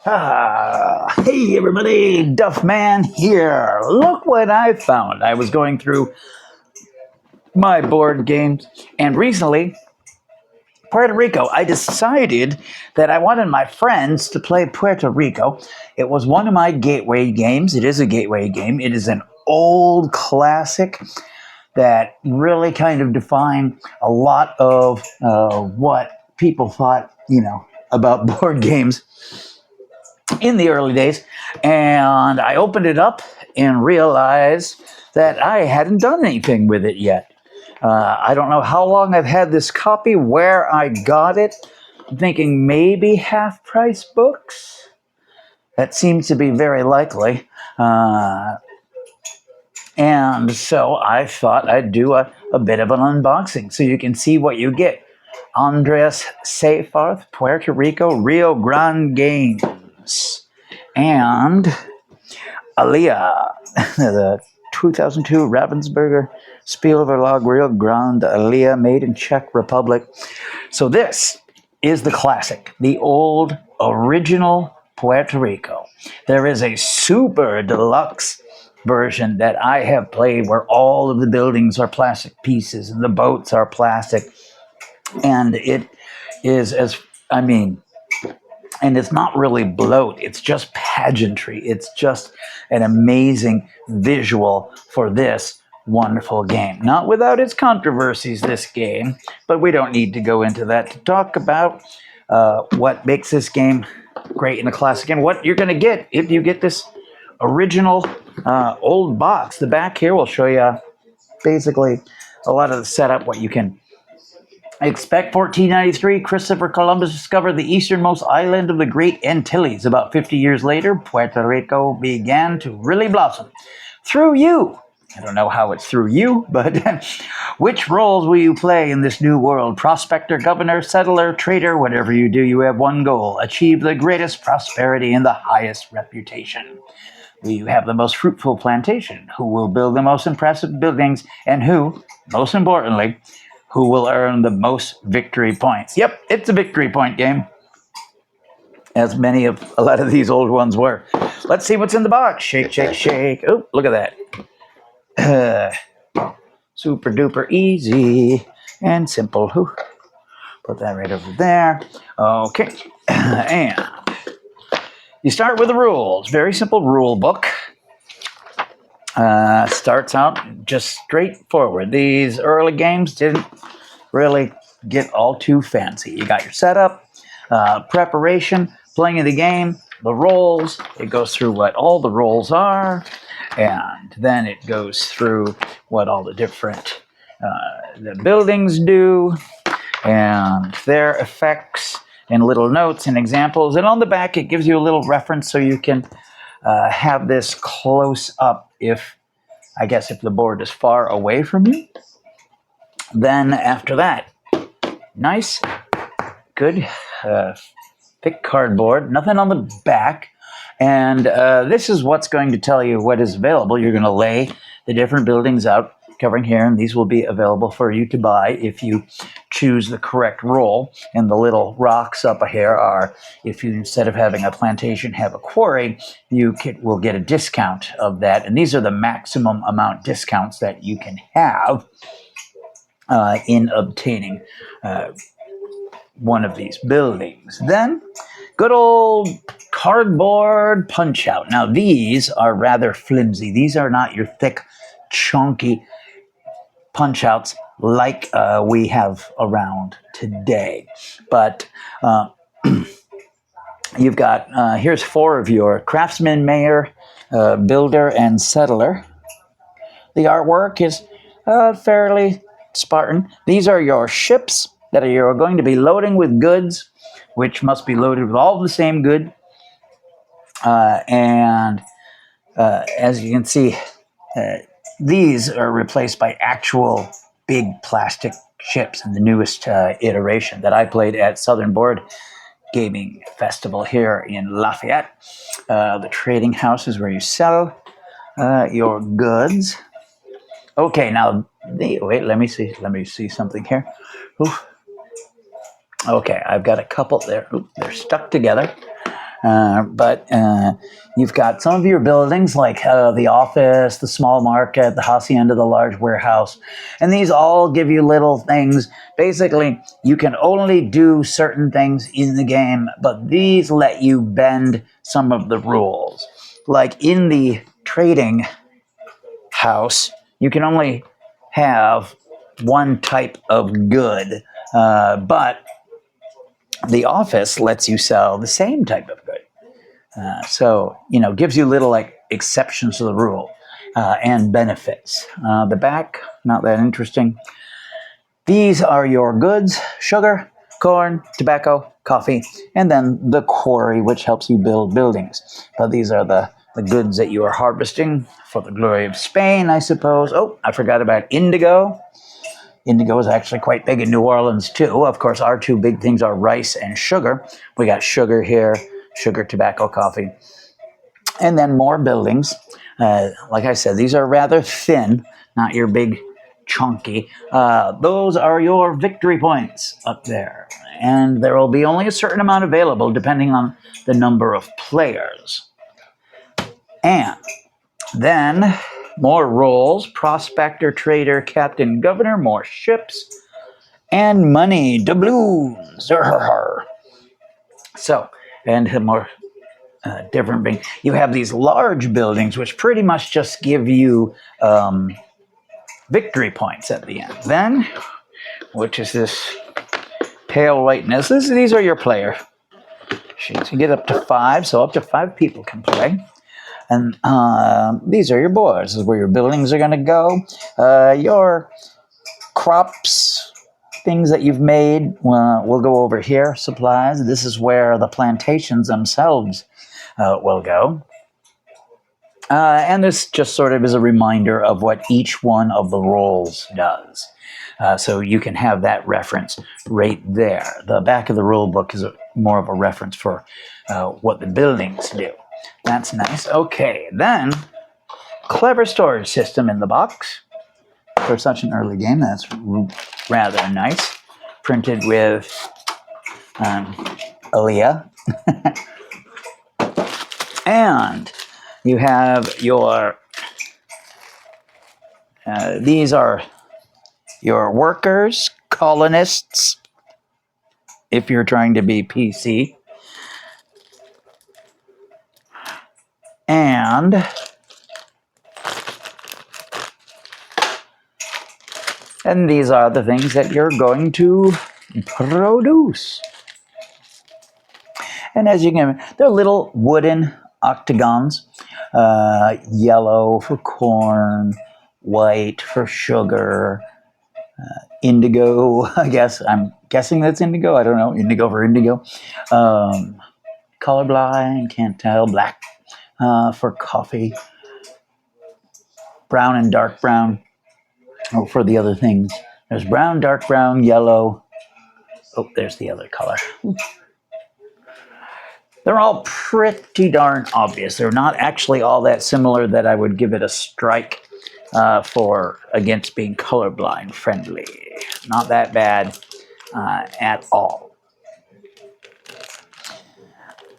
Hey everybody, Duffman here. Look what I found. I was going through my board games, and recently, Puerto Rico, I decided that I wanted my friends to play Puerto Rico. It was one of my gateway games. It is a gateway game. It is an old classic that really kind of defined a lot of what people thought, about board games in the early days. And I opened it up and realized that I hadn't done anything with it yet. I don't know how long I've had this copy, where I got it. I'm thinking maybe half price books. That seems to be very likely. And so I thought I'd do a bit of an unboxing so you can see what you get. Andres Seyfarth, Puerto Rico, Rio Grande Games. And Aliyah, the 2002 Ravensburger Spielverlag Rio Grande Aliyah, made in Czech Republic. So this is the classic, the old original Puerto Rico. There is a super deluxe version that I have played where all of the buildings are plastic pieces and the boats are plastic. And it is and it's not really bloat. It's just pageantry. It's just an amazing visual for this wonderful game. Not without its controversies, this game, but we don't need to go into that to talk about what makes this game great in a classic game. What you're going to get if you get this original old box. The back here will show you basically a lot of the setup, what you can expect. 1493, Christopher Columbus discovered the easternmost island of the Great Antilles. About 50 years later, Puerto Rico began to really blossom. Through you. I don't know how it's through you, but which roles will you play in this new world? Prospector, governor, settler, trader, whatever you do, you have one goal. Achieve the greatest prosperity and the highest reputation. Will you have the most fruitful plantation? Who will build the most impressive buildings? And who, most importantly, who will earn the most victory points? Yep, it's a victory point game, as a lot of these old ones were. Let's see what's in the box. Shake, shake, shake. Oh, look at that. Super duper easy and simple. Put that right over there. Okay, and you start with the rules. Very simple rule book. Starts out just straightforward. These early games didn't really get all too fancy. You got your setup, preparation, playing of the game, the roles. It goes through what all the roles are, and then it goes through what all the different the buildings do, and their effects, and little notes and examples. And on the back, it gives you a little reference so you can have this close up if the board is far away from you. Then after that, nice, good, thick cardboard, nothing on the back. And this is what's going to tell you what is available. You're going to lay the different buildings out covering here, and these will be available for you to buy if you choose the correct role. And the little rocks up here are, if you, instead of having a plantation, have a quarry, you will get a discount of that. And these are the maximum amount discounts that you can have in obtaining one of these buildings. Then, good old cardboard punch out. Now, these are rather flimsy. These are not your thick, chunky punch outs like we have around today. But you've got, here's 4 of your craftsman, mayor, builder, and settler. The artwork is fairly Spartan. These are your ships that you're going to be loading with goods, which must be loaded with all the same good. And as you can see, these are replaced by actual big plastic ships in the newest iteration that I played at Southern Board Gaming Festival here in Lafayette. The trading house is where you sell your goods. Okay, now, wait, let me see something here. Oof. Okay, I've got a couple there. They're stuck together. But you've got some of your buildings like the office, the small market, the hacienda, the large warehouse. And these all give you little things. Basically, you can only do certain things in the game, but these let you bend some of the rules. Like in the trading house, you can only have one type of good, but the office lets you sell the same type of good. So, gives you little like exceptions to the rule and benefits. The back, not that interesting. These are your goods: sugar, corn, tobacco, coffee, and then the quarry, which helps you build buildings. But these are the goods that you are harvesting for the glory of Spain, I suppose. Oh, I forgot about indigo. Indigo is actually quite big in New Orleans, too. Of course, our two big things are rice and sugar. We got sugar here, sugar, tobacco, coffee. And then more buildings. Like I said, these are rather thin, not your big chunky. Those are your victory points up there. And there will be only a certain amount available depending on the number of players. And then more roles: prospector, trader, captain, governor, more ships, and money, doubloons. So, and more different thing. You have these large buildings, which pretty much just give you victory points at the end. Then, which is this pale whiteness, these are your player sheets. You get up to 5, so up to 5 people can play. And these are your boards. This is where your buildings are going to go. Your crops, things that you've made, will go over here. Supplies. This is where the plantations themselves will go. And this just sort of is a reminder of what each one of the roles does. So you can have that reference right there. The back of the rule book is more of a reference for what the buildings do. That's nice. Okay, then clever storage system in the box. For such an early game, that's rather nice. Printed with Aaliyah. And you have your, these are your workers, colonists, if you're trying to be PC. And these are the things that you're going to produce. And as you can, they're little wooden octagons. Yellow for corn, white for sugar, indigo, I guess. I'm guessing that's indigo. I don't know. Indigo for indigo. Colorblind, can't tell. Black for coffee. Brown and dark brown for the other things. There's brown, dark brown, yellow. Oh, there's the other color. They're all pretty darn obvious. They're not actually all that similar that I would give it a strike for against being colorblind friendly. Not that bad at all.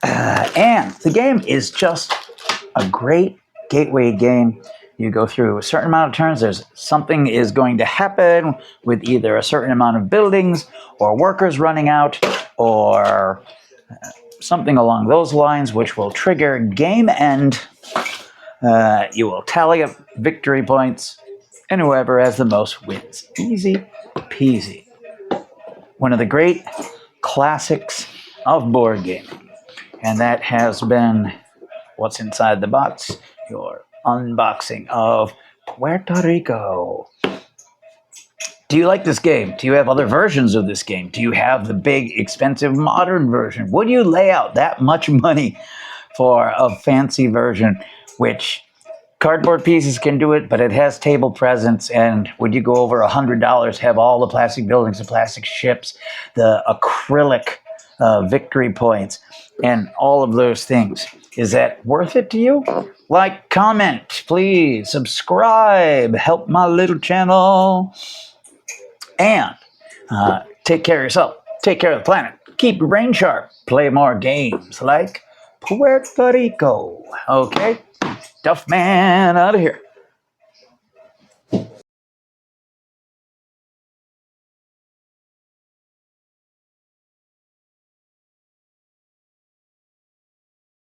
And the game is just a great gateway game. You go through a certain amount of turns. There's something is going to happen with either a certain amount of buildings or workers running out or something along those lines, which will trigger game end. You will tally up victory points, and whoever has the most wins. Easy peasy. One of the great classics of board gaming. And that has been what's inside the box, your unboxing of Puerto Rico. Do you like this game? Do you have other versions of this game? Do you have the big, expensive, modern version? Would you lay out that much money for a fancy version, which cardboard pieces can do it, but it has table presence, and would you go over $100, have all the plastic buildings, the plastic ships, the acrylic victory points, and all of those things? Is that worth it to you? Like, comment, please, subscribe, help my little channel. And take care of yourself. Take care of the planet. Keep your brain sharp. Play more games like Puerto Rico. Okay, Duffman out of here.